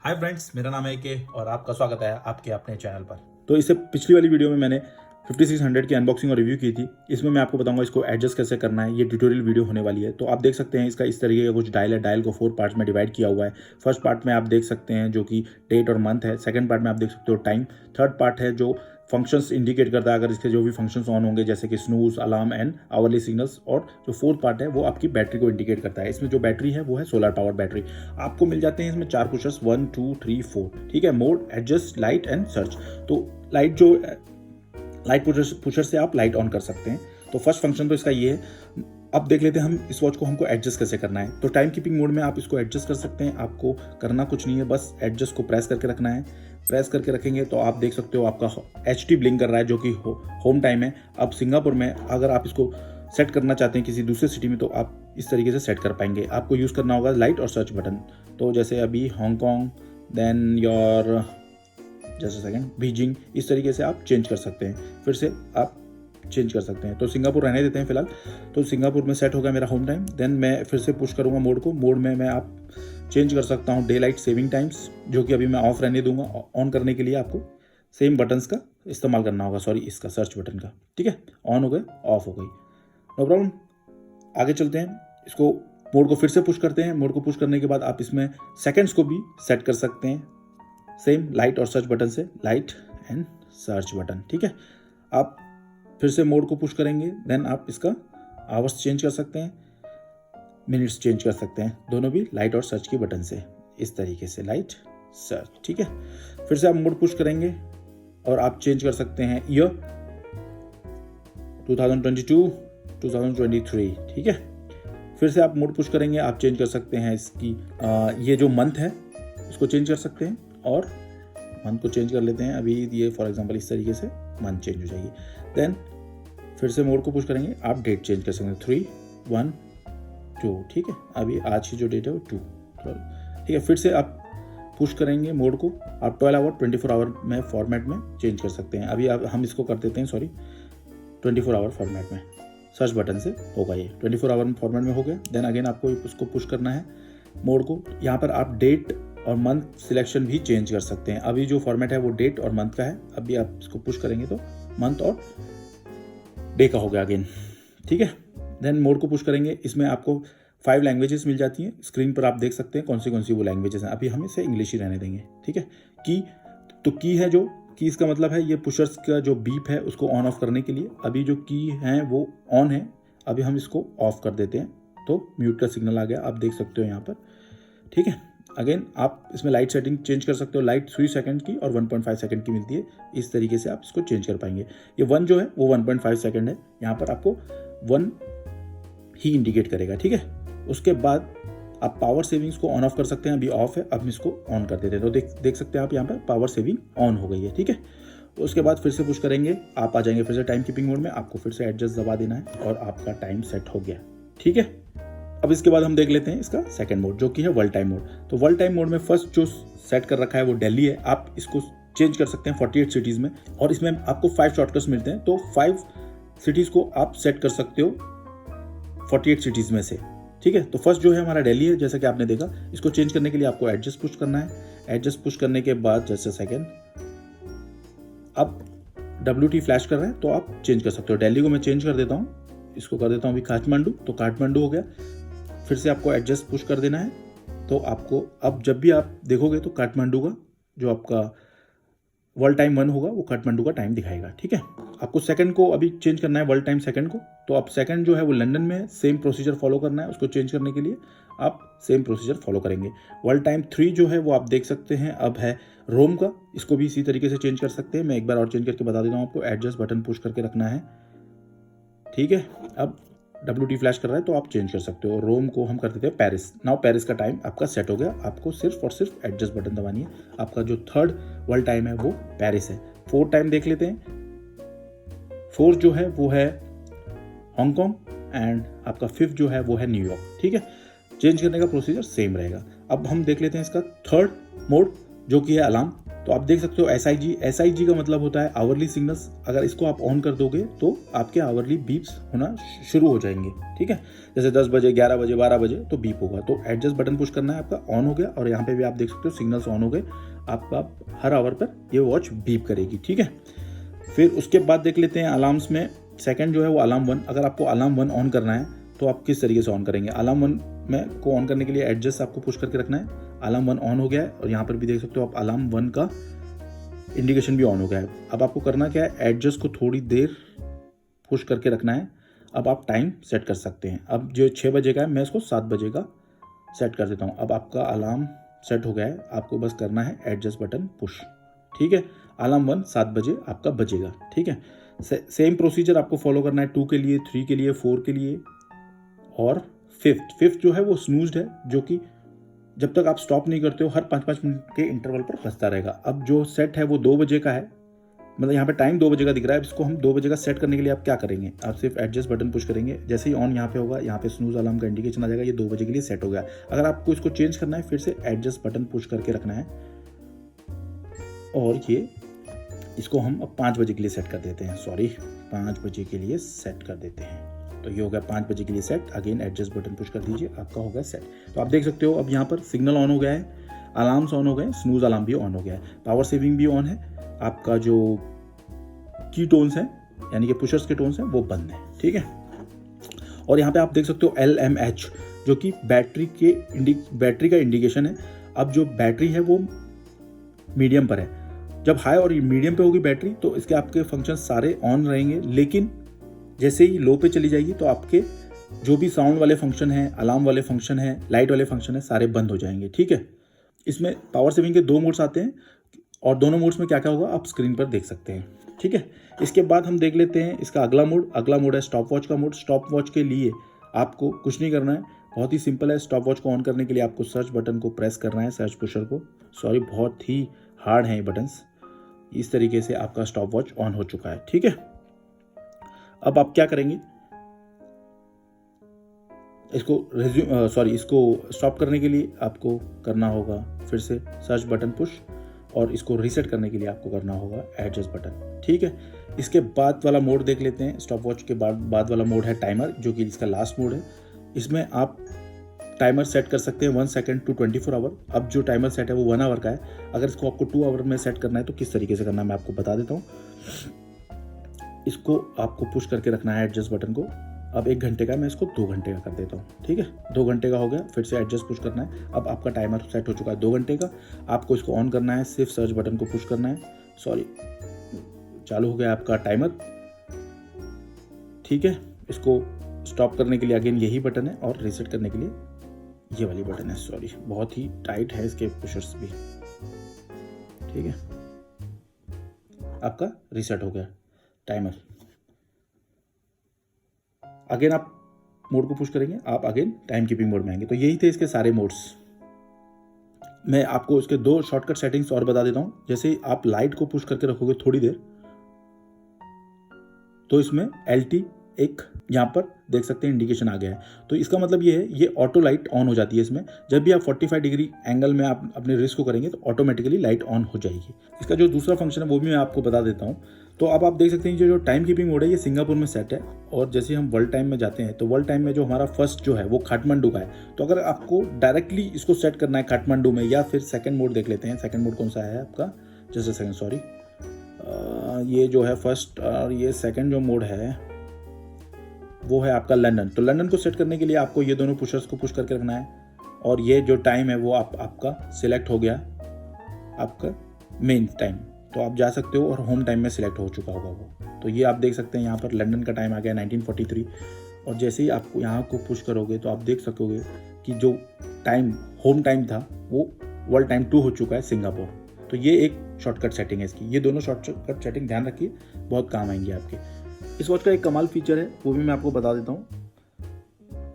Hi friends, मेरा नाम है के और आपका स्वागत है आपके अपने चैनल पर। तो इससे पिछली वाली वीडियो में मैंने 5600 की अनबॉक्सिंग और रिव्यू की थी। इसमें मैं आपको बताऊंगा इसको एडजस्ट कैसे करना है। ये ट्यूटोरियल वीडियो होने वाली है। तो आप देख सकते हैं इसका इस तरीके का कुछ डायल है। डायल को 4 पार्ट्स में डिवाइड किया हुआ है। फर्स्ट पार्ट में आप देख सकते हैं जो कि डेट और मंथ है। सेकंड पार्ट में आप देख सकते हो टाइम। थर्ड पार्ट है जो फंक्शंस इंडिकेट करता है, अगर इसके जो भी फंक्शंस ऑन होंगे जैसे कि snooze, alarm and hourly signals. और जो फोर्थ पार्ट है वो आपकी बैटरी को इंडिकेट करता है। इसमें जो बैटरी है वो है सोलर पावर बैटरी। आपको मिल जाते हैं इसमें 4 पुशर्स 1 2 3 4। ठीक है, mode, adjust, light and search. तो लाइट पुशर से आप लाइट ऑन कर सकते हैं। तो फर्स्ट फंक्शन तो इसका ये है। अब देख लेते हैं हम इस वॉच को हमको एडजस्ट कैसे करना है। तो टाइम कीपिंग मोड में आप इसको एडजस्ट कर सकते हैं। आपको करना कुछ नहीं है, बस एडजस्ट को प्रेस करके रखना है। प्रेस करके रखेंगे तो आप देख सकते हो आपका HT ब्लिंक कर रहा है जो कि होम टाइम है। अब सिंगापुर में अगर आप इसको सेट करना चाहते हैं किसी दूसरे सिटी में तो आप इस तरीके से सेट कर पाएंगे। आपको यूज़ करना होगा लाइट और सर्च बटन। तो जैसे अभी हांगकॉन्ग, देन योर जैसे सेकंड बीजिंग, इस तरीके से आप चेंज कर सकते हैं। फिर से आप चेंज कर सकते हैं। तो सिंगापुर रहने देते हैं फिलहाल। तो सिंगापुर में सेट हो गया मेरा होम टाइम। देन मैं फिर से पुश करूंगा मोड को। मोड में मैं आप चेंज कर सकता हूं डे लाइट सेविंग टाइम्स, जो कि अभी मैं ऑफ रहने दूंगा। ऑन करने के लिए आपको सेम बटन्स का इस्तेमाल करना होगा, सॉरी इसका सर्च बटन का। ठीक है, ऑन हो गए, ऑफ हो गई, नो प्रॉब्लम। आगे चलते हैं। इसको मोड को फिर से पुश करते हैं। मोड को पुश करने के बाद आप इसमें सेकेंड्स को भी सेट कर सकते हैं, सेम लाइट और सर्च बटन से, लाइट एंड सर्च बटन। ठीक है, आप फिर से मोड को पुश करेंगे। देन आप इसका आवर्स चेंज कर सकते हैं, मिनट्स चेंज कर सकते हैं, दोनों भी लाइट और सर्च के बटन से, इस तरीके से लाइट सर्च। ठीक है, फिर से आप मोड पुश करेंगे और आप चेंज कर सकते हैं ईयर 2022 2023। ठीक है, फिर से आप मोड पुश करेंगे, आप चेंज कर सकते हैं इसकी ये जो मंथ है इसको चेंज कर सकते हैं और मंथ को चेंज कर लेते हैं। अभी ये फॉर एग्जांपल इस तरीके से मंथ चेंज हो जाएगी। देन फिर से मोड को पुश करेंगे, आप डेट चेंज कर सकते हैं 3 1 2। ठीक है, अभी आज की जो डेट है वो 2 12। ठीक है, फिर से आप पुश करेंगे मोड को, आप 12 आवर 24 आवर में फॉर्मेट में चेंज कर सकते हैं। अभी हम इसको कर देते हैं, सॉरी 24 आवर फॉर्मेट में, सर्च बटन से होगा ये 24 आवर फॉर्मेट में हो गया। देन अगेन आपको उसको पुश करना है मोड को। यहाँ पर आप डेट और मंथ सिलेक्शन भी चेंज कर सकते हैं। अभी जो फॉर्मेट है वो डेट और मंथ का है। अभी आप इसको पुश करेंगे तो मंथ और डे का हो गया अगेन। ठीक है, देन मोड को पुश करेंगे। इसमें आपको 5 लैंग्वेजेस मिल जाती हैं। स्क्रीन पर आप देख सकते हैं कौन सी वो लैंग्वेजेस हैं। अभी हम इसे इंग्लिश ही रहने देंगे। ठीक है, की है जो की, इसका मतलब है ये पुशर्स का जो बीप है उसको ऑन ऑफ करने के लिए। अभी जो की है वो ऑन है, अभी हम इसको ऑफ कर देते हैं तो म्यूट का सिग्नल आ गया, आप देख सकते हो यहाँ पर। ठीक है, अगेन आप इसमें लाइट सेटिंग चेंज कर सकते हो। लाइट 3 सेकंड की और 1.5 सेकंड की मिलती है। इस तरीके से आप इसको चेंज कर पाएंगे। ये 1 जो है वो 1.5 सेकंड है, यहाँ पर आपको 1 ही इंडिकेट करेगा। ठीक है, उसके बाद आप पावर सेविंग्स को ऑन ऑफ कर सकते हैं। अभी ऑफ है, अब इसको ऑन कर देते हैं। तो देख सकते हैं आप यहाँ पर पावर सेविंग ऑन हो गई है। ठीक है, उसके बाद फिर से पुश करेंगे, आप आ जाएंगे फिर से टाइम कीपिंग मोड में। आपको फिर से एडजस्ट दबा देना है और आपका टाइम सेट हो गया। ठीक है, अब इसके बाद हम देख लेते हैं इसका सेकंड मोड जो कि है वर्ल्ड टाइम मोड। तो वर्ल्ड टाइम मोड में फर्स्ट जो सेट कर रखा है वो दिल्ली है। आप इसको चेंज कर सकते हैं 48 सिटीज़ में, और इसमें आपको 5 शॉर्टकट्स मिलते हैं। तो 5 सिटीज़ को आप सेट कर सकते हो 48 सिटीज़ में से। ठीक है, तो फर्स्ट जो है हमारा दिल्ली है, जैसा कि आपने देखा। इसको चेंज करने के लिए आपको एडजस्ट पुश करना है। एडजस्ट पुश करने के बाद जैसे सेकेंड, अब WT फ्लैश कर रहे हैं तो आप चेंज कर सकते हो। दिल्ली को मैं चेंज कर देता हूँ, इसको कर देता हूँ अभी काठमांडू। तो काठमांडू हो गया। फिर से आपको एडजस्ट पुश कर देना है। तो आपको अब जब भी आप देखोगे तो काठमांडू का जो आपका वर्ल्ड टाइम 1 होगा वो काठमांडू का टाइम दिखाएगा। ठीक है, आपको सेकंड को अभी चेंज करना है, वर्ल्ड टाइम सेकंड को। तो अब सेकंड जो है वो लंदन में है, सेम प्रोसीजर फॉलो करना है। उसको चेंज करने के लिए आप सेम प्रोसीजर फॉलो करेंगे। वर्ल्ड टाइम 3 जो है वो आप देख सकते हैं अब है रोम का। इसको भी इसी तरीके से चेंज कर सकते हैं। मैं एक बार और चेंज करके बता देता हूँ आपको। एडजस्ट बटन पुश करके रखना है। ठीक है, अब WT फ्लैश कर रहा है तो आप चेंज कर सकते हो। रोम को हम कर देते हैं पेरिस। नाउ पेरिस का टाइम आपका सेट हो गया। आपको सिर्फ और सिर्फ एडजस्ट बटन दबानी है। आपका जो थर्ड वर्ल्ड टाइम है वो पेरिस है। फोर्थ टाइम देख लेते हैं। फोर्थ जो है वो है हांगकॉन्ग एंड आपका फिफ्थ जो है वो है न्यूयॉर्क। ठीक है, चेंज करने का प्रोसीजर सेम रहेगा। अब हम देख लेते हैं इसका थर्ड मोड जो कि है अलार्म। तो आप देख सकते हो SIG का मतलब होता है आवरली सिग्नल्स। अगर इसको आप ऑन कर दोगे तो आपके आवरली बीप्स होना शुरू हो जाएंगे, ठीक है। जैसे 10 बजे, 11 बजे, 12 बजे तो बीप होगा। तो एडजस्ट बटन पुश करना है, आपका ऑन हो गया और यहाँ पे भी आप देख सकते हो सिग्नल्स ऑन हो गए। आपका हर आवर पर ये वॉच बीप करेगी, ठीक है। फिर उसके बाद देख लेते हैं अलार्म्स में सेकंड जो है वो अलार्म 1। अगर आपको अलार्म 1 ऑन करना है तो आप किस तरीके से ऑन करेंगे। अलार्म 1 में को ऑन करने के लिए एडजस्ट आपको पुश करके रखना है। अलार्म 1 ऑन हो गया है और यहाँ पर भी देख सकते हो आप अलार्म 1 का इंडिकेशन भी ऑन हो गया है। अब आपको करना क्या है, एडजस्ट को थोड़ी देर पुश करके रखना है। अब आप टाइम सेट कर सकते हैं। अब जो 6 बजे का है मैं इसको 7 बजे का सेट कर देता हूँ। अब आपका अलार्म सेट हो गया है, आपको बस करना है एडजस्ट बटन पुश, ठीक है। अलार्म 1 7 बजे आपका बजेगा, ठीक है। सेम प्रोसीजर आपको फॉलो करना है 2 के लिए, 3 के लिए, 4 के लिए और फिफ्थ जो है वो स्नूज्ड है, जो कि जब तक आप स्टॉप नहीं करते हो हर 5-5 मिनट के इंटरवल पर बजता रहेगा। अब जो सेट है वो 2 बजे का है, मतलब यहाँ पे टाइम 2 बजे का दिख रहा है। इसको हम 2 बजे का सेट करने के लिए आप क्या करेंगे, आप सिर्फ एडजस्ट बटन पुश करेंगे। जैसे ही ऑन यहाँ पे होगा, यहाँ पे स्नूज अलार्म का इंडिकेशन आ जाएगा, ये 2 बजे के लिए सेट हो गया। अगर आपको इसको चेंज करना है फिर से एडजस्ट बटन पुश करके रखना है और ये इसको हम अब 5 बजे के लिए सेट कर देते हैं। 5 बजे के लिए सेट कर देते हैं। तो ये हो गया 5 बजे के लिए set. Again adjust button push कर दीजिए, आपका हो गया सेट। तो आप देख सकते हो अब यहाँ पर सिग्नल ऑन हो गया है, अलार्म्स ऑन हो गए, स्नूज अलार्म भी ऑन हो गया है, पावर सेविंग भी ऑन है। आपका जो की टोन्स हैं यानी कि पुशर्स के टोन्स हैं वो बंद है, ठीक है। और यहाँ पे आप देख सकते हो LMH जो कि बैटरी का इंडिकेशन है। अब जो बैटरी है वो मीडियम पर है। जब हाई और मीडियम पे होगी बैटरी तो इसके आपके फंक्शन सारे ऑन रहेंगे, लेकिन जैसे ही लो पे चली जाएगी तो आपके जो भी साउंड वाले फंक्शन हैं, अलार्म वाले फंक्शन हैं, लाइट वाले फंक्शन हैं, सारे बंद हो जाएंगे, ठीक है। इसमें पावर सेविंग के 2 मोड्स आते हैं और दोनों मोड्स में क्या क्या होगा आप स्क्रीन पर देख सकते हैं, ठीक है। इसके बाद हम देख लेते हैं इसका अगला मोड है स्टॉप वॉच का मोड। स्टॉप वॉच के लिए आपको कुछ नहीं करना है, बहुत ही सिंपल है। स्टॉप वॉच को ऑन करने के लिए आपको सर्च बटन को प्रेस करना है, सर्च पुशर को। बहुत ही हार्ड हैं ये बटन्स। इस तरीके से आपका स्टॉप वॉच ऑन हो चुका है, ठीक है। अब आप क्या करेंगे, इसको स्टॉप करने के लिए आपको करना होगा फिर से सर्च बटन पुश और इसको रीसेट करने के लिए आपको करना होगा एडजस्ट बटन, ठीक है। इसके बाद वाला मोड देख लेते हैं। स्टॉप वॉच के बाद वाला मोड है टाइमर, जो कि इसका लास्ट मोड है। इसमें आप टाइमर सेट कर सकते हैं 1 सेकंड टू 24 आवर। अब जो टाइमर सेट है वो 1 आवर का है। अगर इसको आपको 2 आवर में सेट करना है तो किस तरीके से करना है मैं आपको बता देता हूँ। इसको आपको पुश करके रखना है एडजस्ट बटन को। अब 1 घंटे का मैं इसको 2 घंटे का कर देता हूँ, ठीक है। 2 घंटे का हो गया, फिर से एडजस्ट पुश करना है। अब आपका टाइमर सेट हो चुका है 2 घंटे का। आपको इसको ऑन करना है, सिर्फ सर्च बटन को पुश करना है। चालू हो गया आपका टाइमर, ठीक है। इसको स्टॉप करने के लिए अगेन यही बटन है और रीसेट करने के लिए ये वाली बटन है। बहुत ही टाइट है इसके पुशर्स भी, ठीक है। आपका रीसेट हो गया टाइमर। अगेन आप मोड को पुश करेंगे, आप अगेन टाइम कीपिंग मोड में आएंगे। तो यही थे इसके सारे मोड्स। मैं आपको इसके 2 शॉर्टकट सेटिंग्स और बता देता हूं। जैसे ही आप लाइट को पुश करके रखोगे थोड़ी देर तो इसमें LT एक यहाँ पर देख सकते हैं इंडिकेशन आ गया है। तो इसका मतलब ये है, ये ऑटो लाइट ऑन हो जाती है इसमें। जब भी आप 45 डिग्री एंगल में आप अपने रिस्ट को करेंगे तो ऑटोमेटिकली लाइट ऑन हो जाएगी। इसका जो दूसरा फंक्शन है वो भी मैं आपको बता देता हूँ। तो अब आप देख सकते हैं जो टाइम कीपिंग मोड है ये सिंगापुर में सेट है। और जैसे हम वर्ल्ड टाइम में जाते हैं तो वर्ल्ड टाइम में जो हमारा फर्स्ट जो है वो काठमांडू का है। तो अगर आपको डायरेक्टली इसको सेट करना है काठमांडू में, या फिर सेकेंड मोड देख लेते हैं। सेकेंड मोड कौन सा है आपका, जस्ट अ सेकेंड, ये जो है फर्स्ट और ये सेकेंड जो मोड है वो है आपका लंदन। तो लंदन को सेट करने के लिए आपको ये दोनों पुशर्स को पुश करके रखना है और ये जो टाइम है वो आपका सिलेक्ट हो गया, आपका मेन टाइम। तो आप जा सकते हो और होम टाइम में सिलेक्ट हो चुका होगा वो। तो ये आप देख सकते हैं यहाँ पर लंदन का टाइम आ गया 1943। और जैसे ही आप यहाँ को पुश करोगे तो आप देख सकोगे कि जो टाइम होम टाइम था वो वर्ल्ड टाइम 2 हो चुका है सिंगापुर। तो ये एक शॉर्टकट सेटिंग है इसकी। ये दोनों शॉर्टकट सेटिंग ध्यान रखिए, बहुत काम आएंगे आपके। इस वॉच का एक कमाल फीचर है वो भी मैं आपको बता देता हूँ।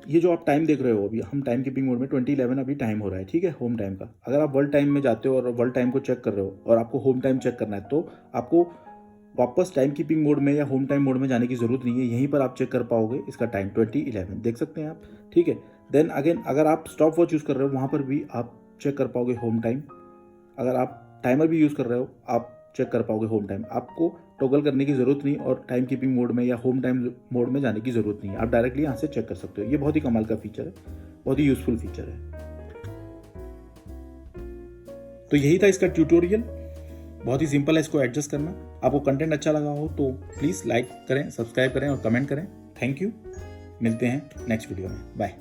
ये जो आप टाइम देख रहे हो, अभी हम टाइम कीपिंग मोड में 2011 अभी टाइम हो रहा है, ठीक है, होम टाइम का। अगर आप वर्ल्ड टाइम में जाते हो और वर्ल्ड टाइम को चेक कर रहे हो और आपको होम टाइम चेक करना है तो आपको वापस टाइम कीपिंग मोड में या होम टाइम मोड में जाने की जरूरत नहीं है। यहीं पर आप चेक कर पाओगे इसका टाइम 2011 देख सकते हैं आप, ठीक है। देन अगेन अगर आप स्टॉप वॉच यूज़ कर रहे हो वहाँ पर भी आप चेक कर पाओगे होम टाइम। अगर आप टाइमर भी यूज़ कर रहे हो आप चेक कर पाओगे होम टाइम। आपको टॉगल करने की ज़रूरत नहीं और टाइम कीपिंग मोड में या होम टाइम मोड में जाने की ज़रूरत नहीं है, आप डायरेक्टली यहाँ से चेक कर सकते हो। ये बहुत ही कमाल का फीचर है, बहुत ही यूज़फुल फीचर है। तो यही था इसका ट्यूटोरियल, बहुत ही सिंपल है इसको एडजस्ट करना। आपको कंटेंट अच्छा लगा हो तो प्लीज़ लाइक करें, सब्सक्राइब करें और कमेंट करें। थैंक यू, मिलते हैं नेक्स्ट वीडियो में, बाय।